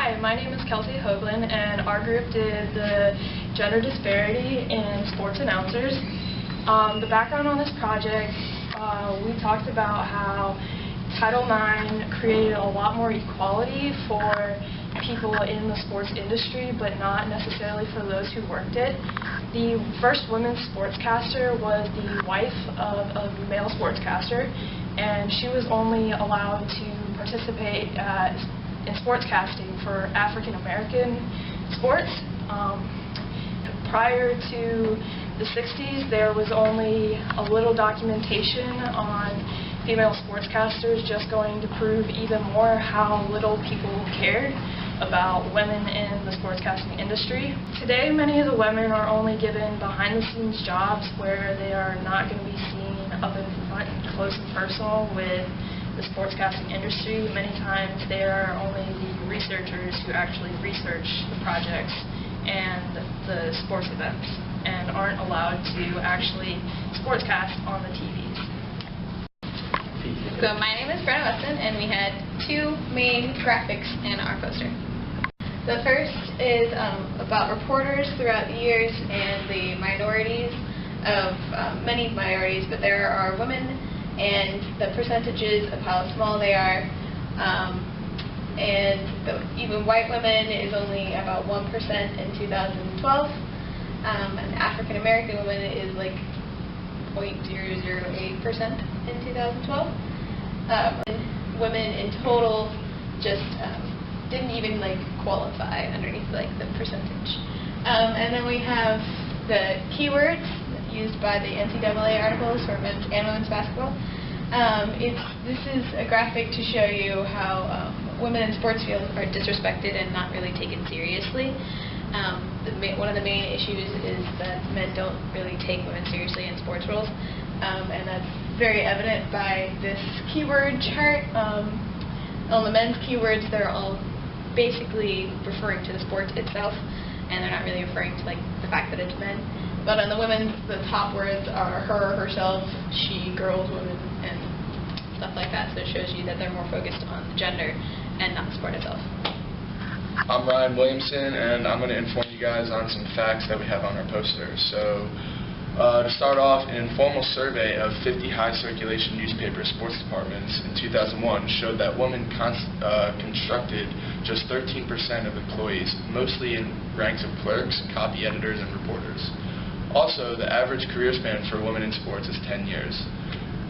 Hi, my name is Kelsey Hoagland, and our group did the gender disparity in sports announcers. The background on this project, we talked about how Title IX created a lot more equality for people in the sports industry, but not necessarily for those who worked it. The first women's sportscaster was the wife of a male sportscaster, and she was only allowed to participate in sportscasting for African American sports. Prior to the 60s, there was only a little documentation on female sportscasters, just going to prove even more how little people cared about women in the sportscasting industry. Today, many of the women are only given behind-the-scenes jobs where they are not going to be seen up in front and close and personal with the sportscasting industry. Many times they are only the researchers who actually research the projects and the sports events and aren't allowed to actually sportscast on the TVs. So my name is Brenna Weston, and we had two main graphics in our poster. The first is about reporters throughout the years and the minorities of many minorities, but there are women and the percentages of how small they are. And even white women is only about 1% in 2012. And African American women is like 0.008% in 2012. Women in total just didn't even qualify underneath the percentage. And then we have the keywords used by the NCAA articles for men's and women's basketball. This is a graphic to show you how women in sports fields are disrespected and not really taken seriously. One of the main issues is that men don't really take women seriously in sports roles, and that's very evident by this keyword chart. On the men's keywords, they're all basically referring to the sport itself, and they're not really referring to the fact that it's men. But on the women's, the top words are her, herself, she, girls, women, and stuff like that. So it shows you that they're more focused on the gender and not the sport itself. I'm Ryan Williamson, and I'm going to inform you guys on some facts that we have on our poster. So, to start off, an informal survey of 50 high-circulation newspaper sports departments in 2001 showed that women constructed just 13% of employees, mostly in ranks of clerks, copy editors, and reporters. Also, the average career span for women in sports is 10 years,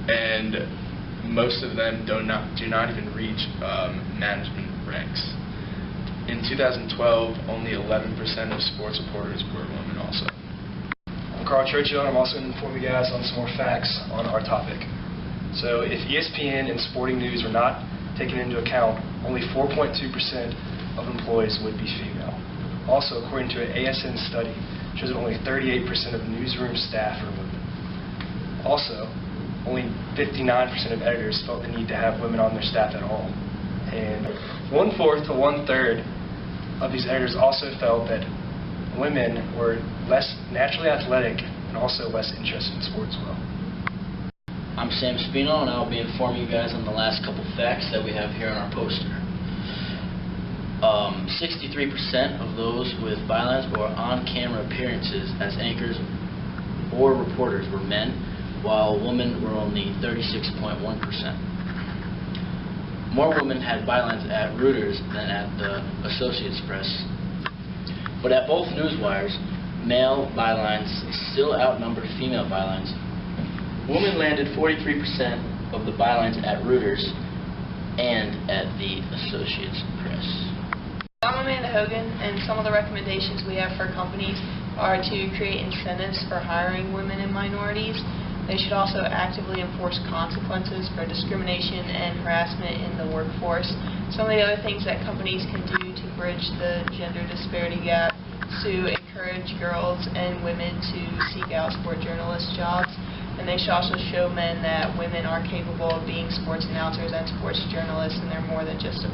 and most of them do not even reach management ranks. In 2012, only 11% of sports reporters were women also. I'm Carl Churchill, and I'm also going to inform you guys on some more facts on our topic. So if ESPN and sporting news were not taken into account, only 4.2% of employees would be female. Also, according to an ASN study, shows that only 38% of newsroom staff are women. Also, only 59% of editors felt the need to have women on their staff at all. And 1/4 to 1/3 of these editors also felt that women were less naturally athletic and also less interested in sports as well. I'm Sam Spino, and I'll be informing you guys on the last couple facts that we have here on our poster. 63% of those with bylines or on-camera appearances as anchors or reporters were men, while women were only 36.1%. More women had bylines at Reuters than at the Associated Press. But at both newswires, male bylines still outnumbered female bylines. Women landed 43% of the bylines at Reuters and at the Associated Press. I'm Amanda Hogan, and some of the recommendations we have for companies are to create incentives for hiring women and minorities. They should also actively enforce consequences for discrimination and harassment in the workforce. Some of the other things that companies can do to bridge the gender disparity gap is to encourage girls and women to seek out sport journalist jobs. And they should also show men that women are capable of being sports announcers and sports journalists, and they're more than just a